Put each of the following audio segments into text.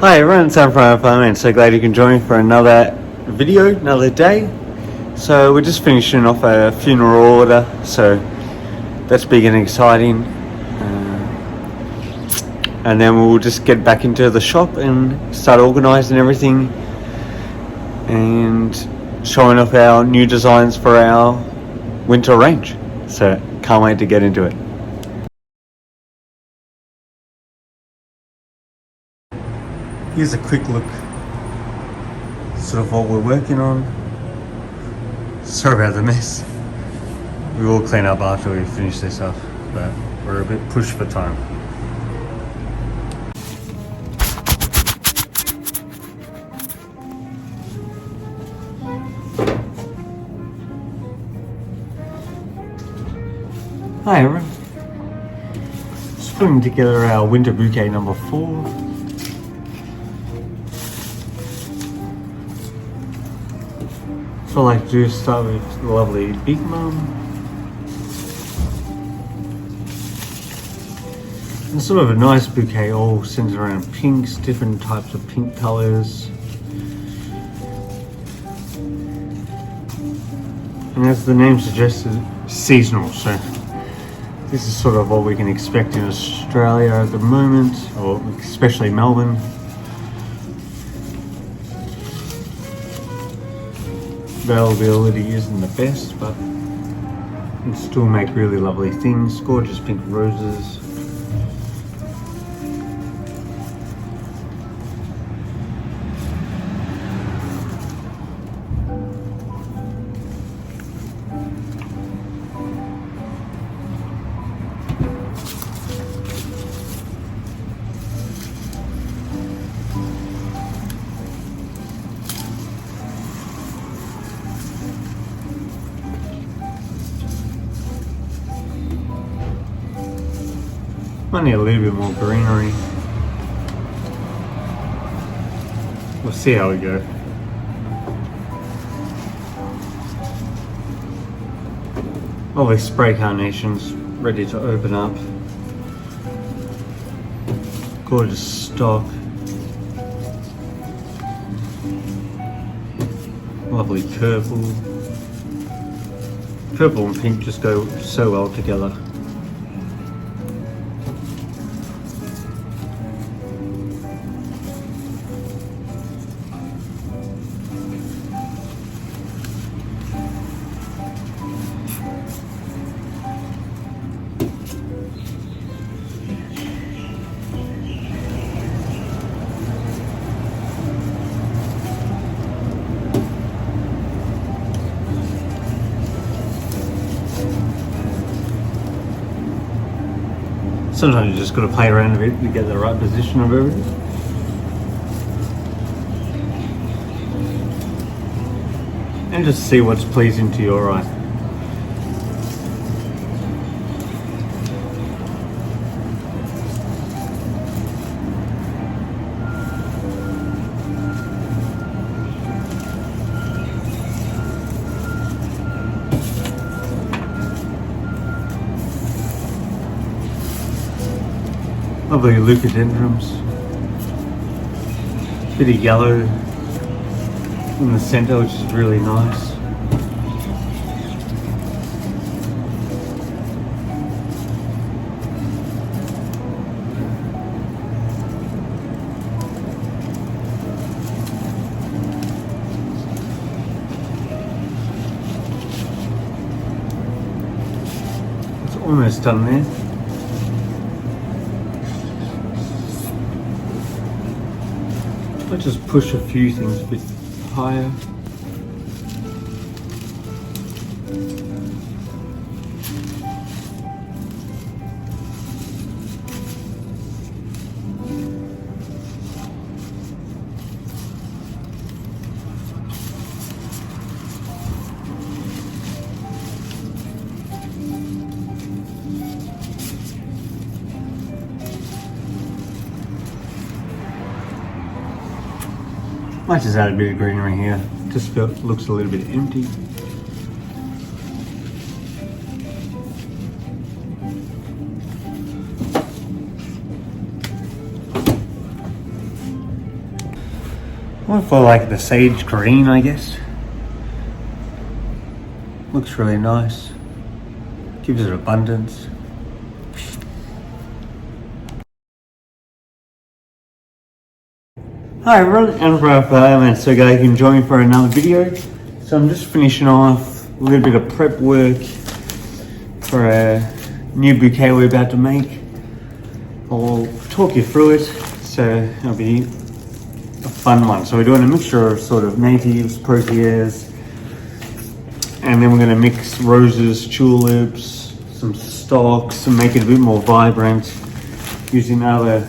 Hi everyone, it's Sam from Farm and so glad you can join me for another video, another day. So we're just finishing off a funeral order, so that's big and exciting. And then we'll just get back into the shop and start organising everything and showing off our new designs for our winter range. So can't wait to get into it. Here's a quick look, sort of what we're working on. Sorry about the mess. We will clean up after we finish this up, but we're a bit pushed for time. Hi everyone. Just putting together our winter bouquet number 4. So I like to do is start with the lovely Big Mum. And sort of a nice bouquet, all centered around pinks, different types of pink colors. And as the name suggests, it's seasonal, so this is sort of what we can expect in Australia at the moment, or especially Melbourne. Availability isn't the best, but you can still make really lovely things. Gorgeous pink roses. Might need a little bit more greenery. We'll see how we go. Lovely spray carnations ready to open up. Gorgeous stock. Lovely purple. Purple and pink just go so well together. Sometimes you just got to play around a bit to get the right position of everything. And just see what's pleasing to your eye. Lovely leucadendrums. Bit of yellow in the centre, which is really nice. It's almost done there. Let's just push a few things a bit higher. Might just add a bit of greenery here. Just looks a little bit empty. Went for like the sage green, I guess. Looks really nice. Gives it abundance. Hi everyone, and so guys, you can join me for another video. So I'm just finishing off a little bit of prep work for a new bouquet we're about to make. I'll talk you through it, so it'll be a fun one. So we're doing a mixture of sort of natives, proteas, and then we're going to mix roses, tulips, some stalks, and make it a bit more vibrant using other,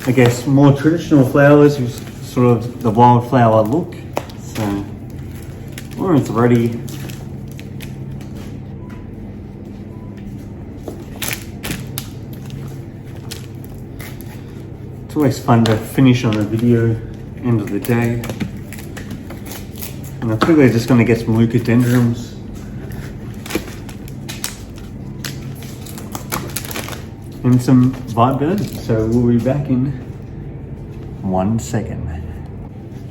I guess, more traditional flowers with sort of the wildflower look. So when it's ready, it's always fun to finish on a video end of the day. And I'm quickly just going to get some leucodendrons. And some viburnum. So we'll be back in 1 second.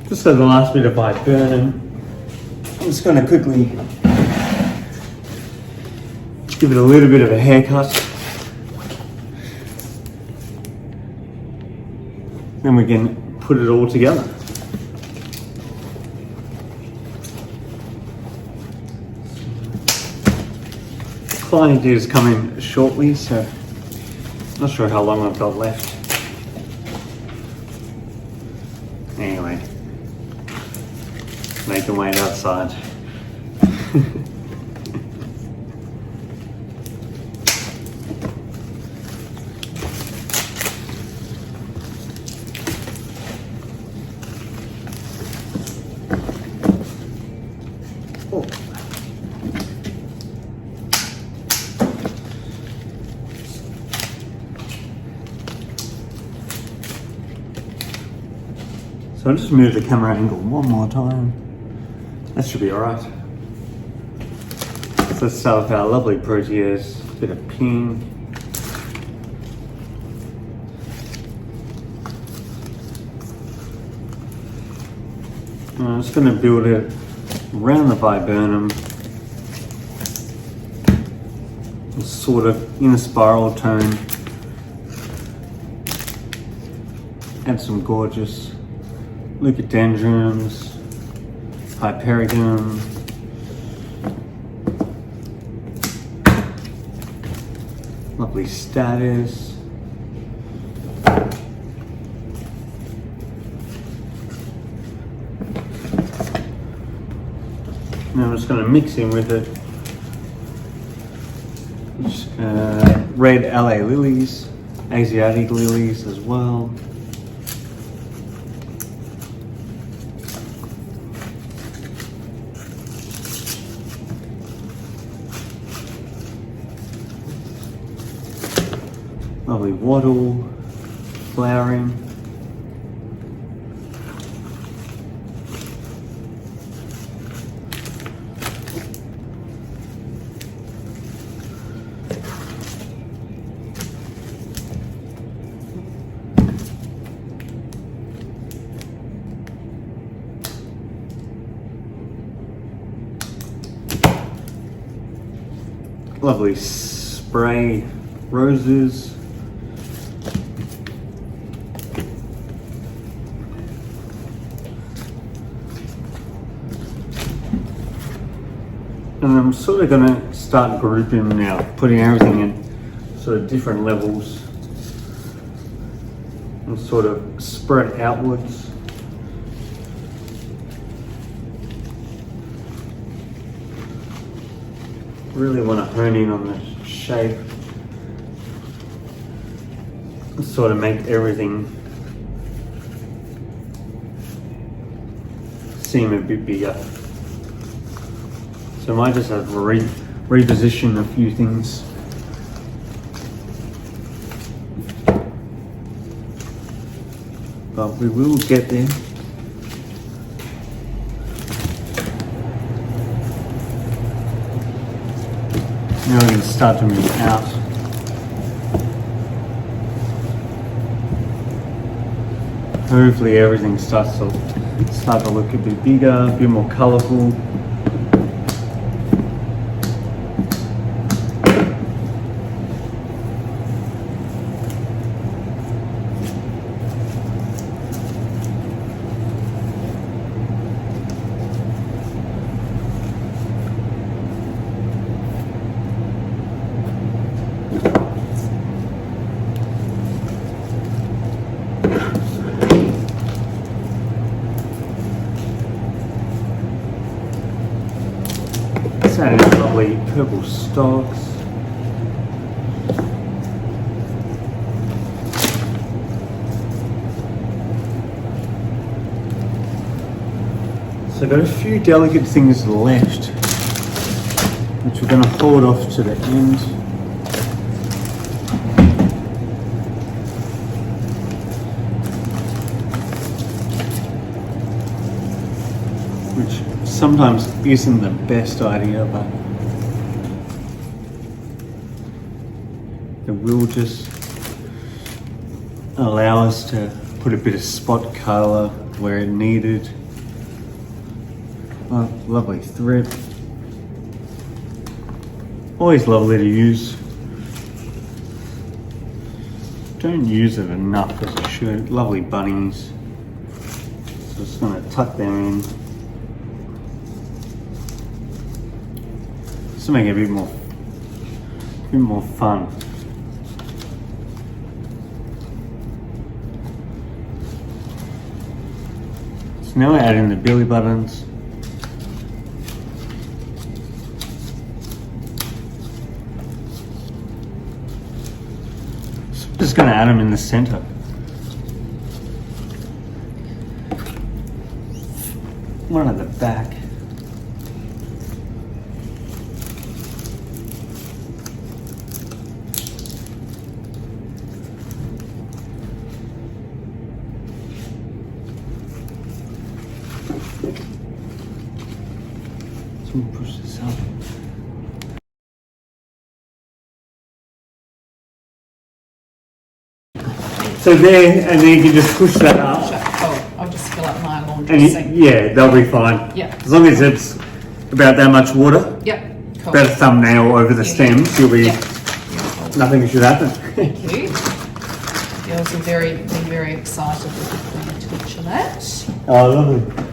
Just for the last bit of viburnum, I'm just going to quickly give it a little bit of a haircut. Then we can put it all together. Client is coming shortly, so not sure how long I've got left. Anyway, making way outside. Oh. So I'll just move the camera angle one more time. That should be alright. So let's start with our lovely proteas, a bit of pink. And I'm just going to build it around the viburnum, sort of in a spiral tone. Add some gorgeous leucodendrons, hypericum, lovely status, and I'm just going to mix in with it red LA lilies, Asiatic lilies as well. Lovely wattle, flowering. Lovely spray roses. And I'm sort of going to start grouping now, putting everything in sort of different levels and sort of spread outwards. Really want to hone in on the shape, sort of make everything seem a bit bigger. So I might just have to reposition a few things. But we will get there. Now we can start to move out. Hopefully everything starts to look a bit bigger, a bit more colourful. It's adding lovely purple stalks. So I've got a few delicate things left, which we're going to hold off to the end. Which sometimes isn't the best idea, but it will just allow us to put a bit of spot colour where it needed. Oh, lovely thread. Always lovely to use. Don't use it enough as I should. Lovely bunnies. So just going to tuck them in. Just to make it a bit more fun. So now we're adding the belly buttons. So I'm just going to add them in the center. One at the back. Push this up. So there, and then you can just push that up. Oh, I'll just fill up my laundry And sink. yeah, they'll be fine. Yeah. As long as it's about that much water, Yep. Cool. about a thumbnail over the stems, you'll be, Yeah. nothing should happen. Thank you. Girls will be very excited with the picture that. Oh, lovely.